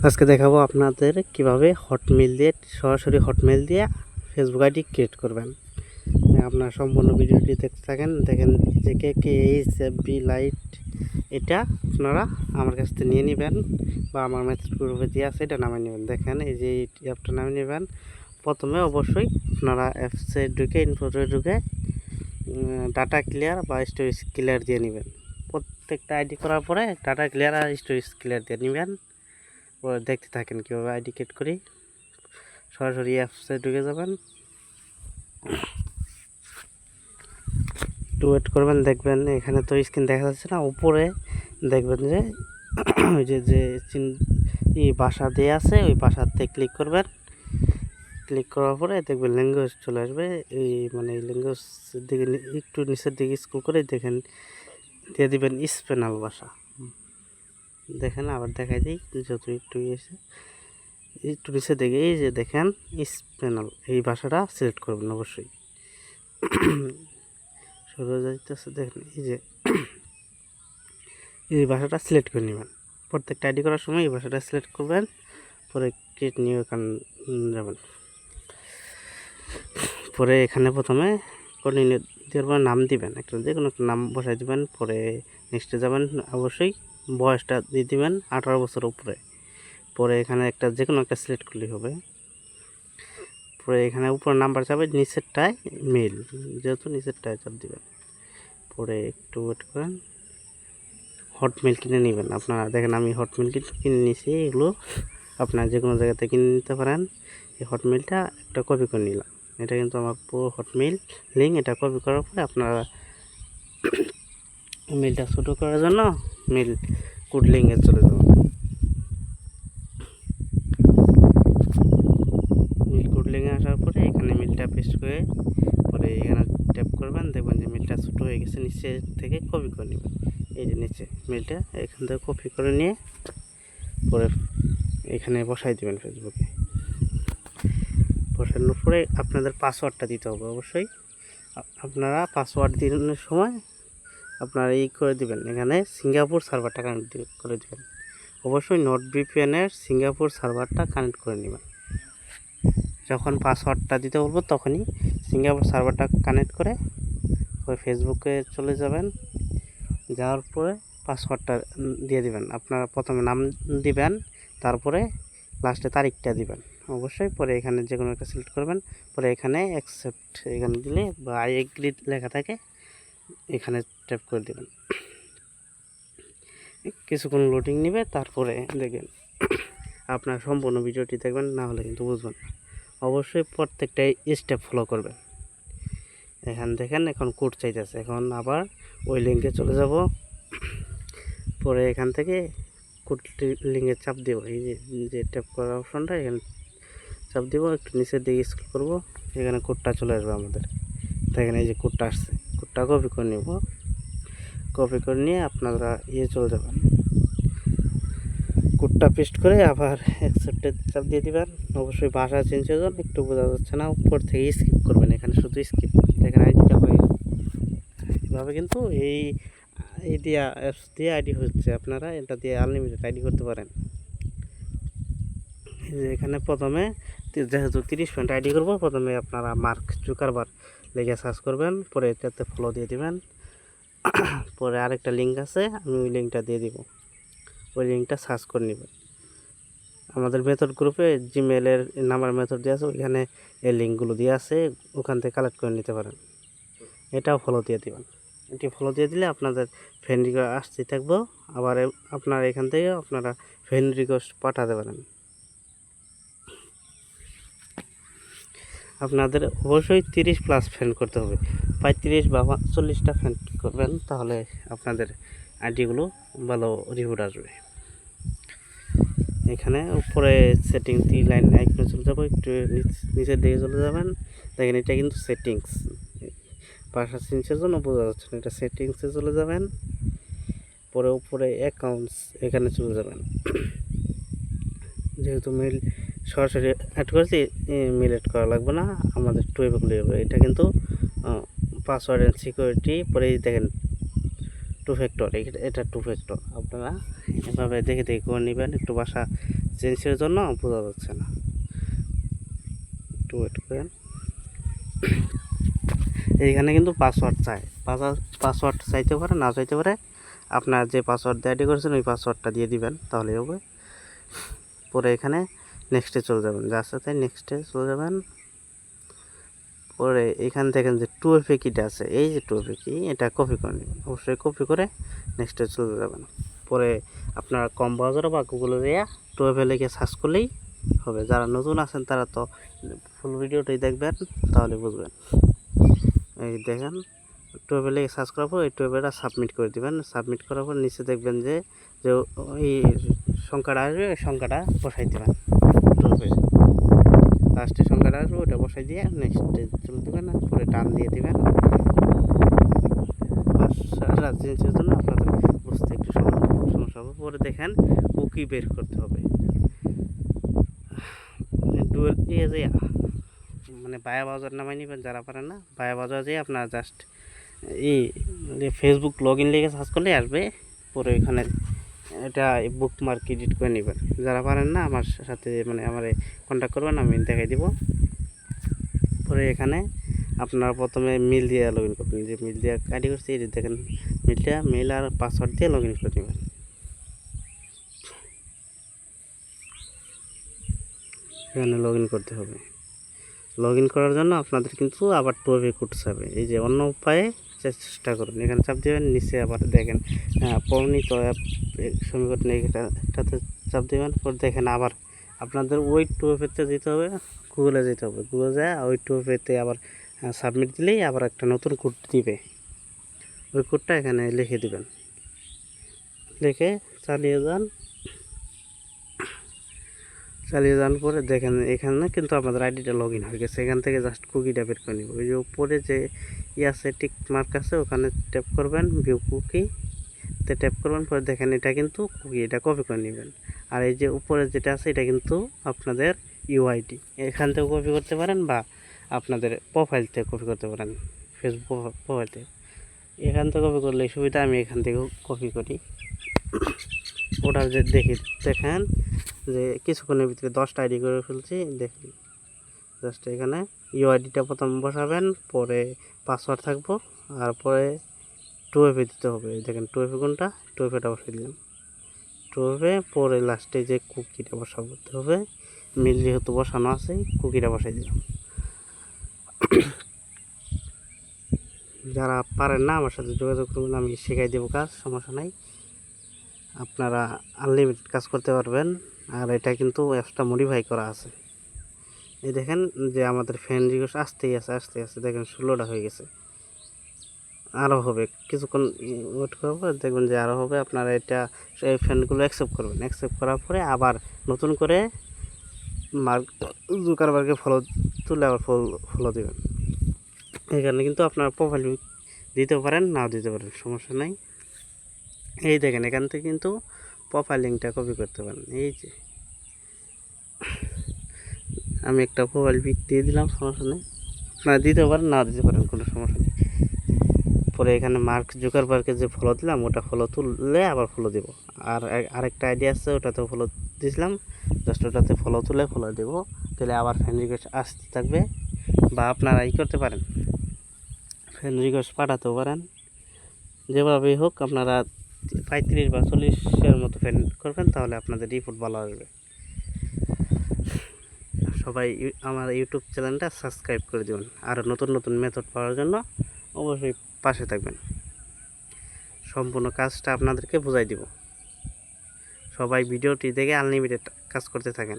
আজকে দেখাবো আপনাদের কিভাবে হটমেইল দিয়ে সরাসরি হটমেইল দিয়ে ফেসবুক আইডি ক্রিয়েট করবেন। আপনার সম্পূর্ণ ভিডিওটি দেখতে থাকেন। দেখেন যে KKHFB লাইট, এটা আপনারা আমার কাছ থেকে নিয়ে নেবেন বা আমার মেসেজ গ্রুপে দিয়ে আছে, এটা নামিয়ে নেবেন। দেখেন এই যে অ্যাপটা নামিয়ে নেবেন। প্রথমে অবশ্যই আপনারা অ্যাপসে ঢুকে ইনফোতে ঢুকে ডাটা ক্লিয়ার বা স্টোরেজ ক্লিয়ার দিয়ে নেবেন। প্রত্যেকটা আইডি করার পরে ডাটা ক্লিয়ার আর স্টোরেজ ক্লিয়ার দিয়ে নেবেন। দেখতে থাকেন কীভাবে আইডি ক্রিয়েট করি। সরাসরি অ্যাপসে ঢুকে যাবেন, একটু ওয়েট করবেন। দেখবেন এখানে তো স্ক্রিন দেখা যাচ্ছে না, উপরে দেখবেন যে ওই যে ভাষা দেওয়া আছে, ওই ভাষাতে ক্লিক করবেন। ক্লিক করার পরে দেখবেন ল্যাঙ্গুয়েজ চলে আসবে। এই এই ল্যাঙ্গুয়েজ দিকে একটু নিচের দিকে স্ক্রল করে দেখেন দিয়ে দিবেন স্পেনাল ভাষা। দেখেন আবার দেখাই দিই, যত একটু এসে একটু নিচে দেখে এই যে দেখেন স্পেনাল, এই ভাষাটা সিলেক্ট করবেন অবশ্যই। সরে যাইতেছে, দেখেন এই যে এই ভাষাটা সিলেক্ট করে নেবেন। প্রত্যেকটা আইডি করার সময় এই ভাষাটা সিলেক্ট করবেন, পরে ক্রিয়েট নিউ অ্যাকাউন্ট যাবেন। পরে এখানে প্রথমে কন্টিনিউ দেওয়ার পর নাম দিবেন, একটা যে কোনো একটা নাম বসাই দিবেন। পরে নেক্সটে যাবেন, অবশ্যই বয়সটা দিয়ে দিবেন 18 বছর উপরে। পরে এখানে একটা যে কোনো একটা সিলেক্ট করলেই হবে। পরে এখানে উপর নাম্বার যাবে, নিচেরটায় মেল, যেহেতু নিচেরটায় চাপ দিবেন। পরে একটু ওয়েট করেন, হটমেল কিনে নেবেন। আপনারা দেখেন আমি হটমেল কিন্তু কিনে নিয়েছি। এগুলো আপনারা যে কোনো জায়গাতে কিনে নিতে পারেন। এই হটমেলটা একটা কপি করে নিলাম, এটা কিন্তু আমার পুরো হটমেল লিঙ্ক। এটা কপি করার পরে আপনারা মেলটা ছোটো করার জন্য মেল কোড লিঙ্কে চলে যাবেন। মেল কোড লিঙ্কে আসার পরে এখানে মেলটা পেস্ট করে পরে এখানে ট্যাপ করবেন। দেখবেন যে মেলটা ছোটো হয়ে গেছে, নিচে থেকে কপি করে নেবেন। এই যে নিচে মেলটা এখান থেকে কপি করে নিয়ে পরে এখানে বসাই দেবেন ফেসবুকে। বসানোর পরে আপনাদের পাসওয়ার্ডটা দিতে হবে অবশ্যই। আপনারা পাসওয়ার্ড দিনের সময় আপনারা এই করে দিবেন, এখানে সিঙ্গাপুর সার্ভারটা কানেক্ট করে দিবেন। অবশ্যই নট ভিপিএনের সিঙ্গাপুর সার্ভারটা কানেক্ট করে নেবেন। যখন পাসওয়ার্ডটা দিতে বলবো তখনই সিঙ্গাপুর সার্ভারটা কানেক্ট করে ওই ফেসবুকে চলে যাবেন। যাওয়ার পরে পাসওয়ার্ডটা দিয়ে দিবেন। আপনারা প্রথমে নাম দিবেন, তারপরে লাস্টে তারিখটা দিবেন অবশ্যই। পরে এখানে যে কোনো একটা সিলেক্ট করবেন, পরে এখানে অ্যাকসেপ্ট এখানে দিলে বা আই এগ্রি লেখা থাকে, এখানে ট্যাপ করে দেবেন। কিছুক্ষণ লোডিং নেবে, তারপরে দেখবেন আপনার সম্পূর্ণ ভিডিওটি দেখবেন, না হলে কিন্তু বুঝবেন না। অবশ্যই প্রত্যেকটাই স্টেপ ফলো করবেন। এখান দেখেন এখন কোড চাইতেছে, এখন আবার ওই লিঙ্কে চলে যাব। পরে এখান থেকে কোড লিঙ্কে চাপ দেবো, এই যে ট্যাপ করার অপশনটা এখানে চাপ দিব, একটু নিচের দিকে স্ক্রল করব, এখানে কোডটা চলে আসবে আমাদের। দেখেন এই যে কোডটা আসছে, কোডটা কপি করে নেব। কপি করে নিয়ে আপনারা চলে যাবেন, কোডটা পেস্ট করে আবার অ্যাকসেপ্টে চাপ দিয়ে দিবেন। অবশ্যই ভাষা চেঞ্জ হয়ে যাবে, একটু বোঝা যাচ্ছে না, উপর থেকে স্কিপ করবেন, এখানে শুধু স্কিপ। দেখেন আইডিটা হয়ে এভাবে কিন্তু এই দিয়ে অ্যাপস দিয়ে আইডি হচ্ছে। আপনারা এটা দিয়ে আনলিমিটেড আইডি করতে পারেন। এখানে প্রথমে যেহেতু 30 পয়েন্ট আইডি করবো, প্রথমে আপনারা মার্ক জুকারবার্গ লেগে সার্চ করবেন, পরে এটাতে ফলো দিয়ে দিবেন। পরে আরেকটা লিঙ্ক আছে, আমি ওই লিঙ্কটা দিয়ে দিব, ওই লিঙ্কটা সার্চ করে নেবেন। আমাদের মেথড গ্রুপে জিমেলের নাম্বার মেথড দিয়ে আছে, ওইখানে এই লিঙ্কগুলো দিয়ে আছে, ওখান থেকে কালেক্ট করে নিতে পারেন। এটাও ফলো দিয়ে দিবেন। এটি ফলো দিয়ে দিলে আপনাদের ফ্রেন্ড রিকোয়েস্ট আসতে থাকবো। আবার আপনারা এখান থেকে আপনারা ফ্রেন্ড রিকোয়েস্ট পাঠাতে পারেন। আপনাদের অবশ্যই 30+ ফ্রেন্ড করতে হবে, 35 বা 40টা ফ্রেন্ড করবেন, তাহলে আপনাদের আইডিগুলো ভালো রিভিউ আসবে। এখানে উপরে সেটিং 3 লাইন আইকনে চলে যাবো, একটু নিচের দিকে চলে যাবেন। দেখেন এটা কিন্তু সেটিংস, ভাষা চেঞ্জের জন্য বোঝা যাচ্ছে না, এটা সেটিংসে চলে যাবেন। পরে উপরে অ্যাকাউন্টস এখানে চলে যাবেন। যেহেতু মেল সরাসরি অ্যাড করেছি, মেল অ্যাড করা লাগবে না, আমাদের টুয়েবে খুলে যাবে। এটা কিন্তু পাসওয়ার্ড অ্যান্ড সিকিউরিটি, পরে দেখেন 2 ফ্যাক্টর, এটা 2 ফ্যাক্টর। আপনারা এভাবে দেখে দেখে করে নেবেন। একটু বাসা চেঞ্জের জন্য বোঝা যাচ্ছে না, একটু ওয়েট করেন। এইখানে কিন্তু পাসওয়ার্ড চাই, পাসওয়ার্ড চাইতে পারে না চাইতে পারে, আপনার যে পাসওয়ার্ড দিয়ে আইডি করেছেন ওই পাসওয়ার্ডটা দিয়ে দিবেন, তাহলে হবে। পরে এখানে নেক্সটে চলে যাবেন, যার সাথে নেক্সটে চলে যাবেন। পরে এখান থেকে যে 2FA কিটা আছে, এই যে 2FA কি, এটা কপি করে নেবেন, অবশ্যই কপি করে নেক্সটে চলে যাবেন। পরে আপনারা কম ব্রাউজারে বা গুগলে গিয়ে 2FA লিখে সার্চ করলেই হবে। যারা নতুন আছেন তারা তো ফুল ভিডিওটাই দেখবেন, তাহলে বুঝবেন। এই দেখেন 2FA লিখে সার্চ করার পর এই 2FAটা সাবমিট করে দিবেন। সাবমিট করার পর নিচে দেখবেন যে ওই সংখ্যাটা আসবে, ওই সংখ্যাটা বসাই দেবেন। 2FA লাস্টে সংখ্যাটা আসবে, ওটা বসাই দিয়ে নেক্সটে চলে দেবেন, পরে টান দিয়ে দেবেন। ভাষাটা চেঞ্জের জন্য আপনাদের বুঝতে একটু সমস্যা হবে। পরে দেখেন কুকি বের করতে হবে, ডুয়েল মানে বায়া বাজার নামাই নেবেন যারা পারেন না। বায়া বাজার যেয়ে আপনার জাস্ট এই ফেসবুক লগ ইন লিখে সার্চ করলেই আসবে। পরে এখানে এটা বুকমার্ক এডিট করে নেবেন। যারা পারেন না আমার সাথে মানে আমার কন্ট্যাক্ট করবেন, আমি দেখাই দিব। পরে এখানে আপনারা প্রথমে মেল দিয়ে লগ ইন করবেন, যে মেল দিয়ে আইডি করছি এই দেখেন, মেল আর পাসওয়ার্ড দিয়ে লগ ইন করে নেবেন। এখানে লগ ইন করতে হবে। লগ ইন করার জন্য আপনাদের কিন্তু আবার 2FA করতে হবে। এই যে অন্য উপায়ে চেষ্টা করুন, এখানে চাপ দেবেন, নিচে আবার দেখেন প্রণীত অ্যাপ সমীকরণ এটাতে চাপ দেবেন। পরে দেখেন আবার আপনাদের ওই 2FAতে যেতে হবে, গুগলে যেতে হবে। গুগলে যায় ওই 2FAতে আবার সাবমিট দিলেই আবার একটা নতুন কোড দিবে, ওই কোডটা এখানে লিখে দিবেন। লিখে চালিয়ে যান। চালিয়ে যাওয়ার পরে দেখেন এখানে কিন্তু আমাদের আইডিটা লগ ইন হয়ে গেছে। এখান থেকে জাস্ট কুকিটা বের করে নিব। ওই যে উপরে যে আছে টিক মার্ক আছে, ওখানে ট্যাপ করবেন, ভিউ কুকিতে ট্যাপ করবেন। পরে দেখেন এটা কিন্তু কুকি, এটা কপি করে নেবেন। আর এই যে উপরে যেটা আছে এটা কিন্তু আপনাদের ইউআইডি, এখান থেকে কপি করতে পারেন বা আপনাদের প্রোফাইল থেকে কপি করতে পারেন, ফেসবুক প্রোফাইল থেকে। এখান থেকে কপি করলে সুবিধা, আমি এখান থেকেও কপি করি। ওটা যে দেখেন যে কিছুক্ষণের ভিতরে 10টা আইডি করে ফেলছি। দেখুন জাস্ট এখানে ইউআইডিটা প্রথম বসাবেন, পরে পাসওয়ার্ড থাকবো, আর পরে 2FA দিতে হবে। দেখেন 2FA কোনটা, 2FAটা বসিয়ে দিলাম। 2FA পরে লাস্টে যে কুকিটা বসাতে হবে, মিল যেহেতু বসানো আছে কুকিটা বসাই দিলাম। যারা পারেন না আমার সাথে যোগাযোগ করবেন, আমি শেখাই দেবো কাজ, সমস্যা নাই। আপনারা আনলিমিটেড কাজ করতে পারবেন। আর এটা কিন্তু অ্যাপসটা মডিফাই করা আছে। এই দেখেন যে আমাদের ফ্রেন্ড রিকোয়েস্ট আসতেই আছে দেখেন 16টা হয়ে গেছে, আরও হবে। কিছুক্ষণ ওয়েট করার পর দেখবেন যে আরও হবে। আপনারা এটা এই ফ্রেন্ডগুলো অ্যাকসেপ্ট করবেন। অ্যাকসেপ্ট করার পরে আবার নতুন করে মার্ক জুকারবার্গকে ফলো তুলে আবার ফলো দেবেন। এখানে কিন্তু আপনারা প্রোফাইল দিতে পারেন, নাও দিতে পারেন, সমস্যা নাই। এই দেখেন এখান থেকে কিন্তু প্রোফাইল লিঙ্কটা কপি করতে পারেন। এই যে আমি একটা প্রোফাইল পিক দিয়ে দিলাম, সমস্যা নেই, আপনারা দিতে পারেন, না দিতে পারেন, কোনো সমস্যা নেই। পরে এখানে মার্ক জুকারবার্গকে যে ফলো দিলাম ওটা ফলো তুললে আবার ফলো দেব। আর আরেকটা আইডি আছে, ওটাতে ফলো দিয়েছিলাম, জাস্ট ওটাতে ফলো তুলে ফলো দেব, তাহলে আবার ফ্রেন্ড রিকোয়েস্ট আসতে থাকবে। বা আপনারা করতে পারেন, ফ্রেন্ড রিকোয়েস্ট পাঠাতেও পারেন। যেভাবেই হোক আপনারা 35 বা 40-এর মতো ফ্রেন্ড করবেন, তাহলে আপনাদের রিপোর্ট ভালো আসবে। সবাই আমার ইউটিউব চ্যানেলটা সাবস্ক্রাইব করে দেবেন। আর নতুন নতুন মেথড পাওয়ার জন্য অবশ্যই পাশে থাকবেন। সম্পূর্ণ কাজটা আপনাদেরকে বুঝাই দিব। সবাই ভিডিওটি দেখে আনলিমিটেড কাজ করতে থাকেন।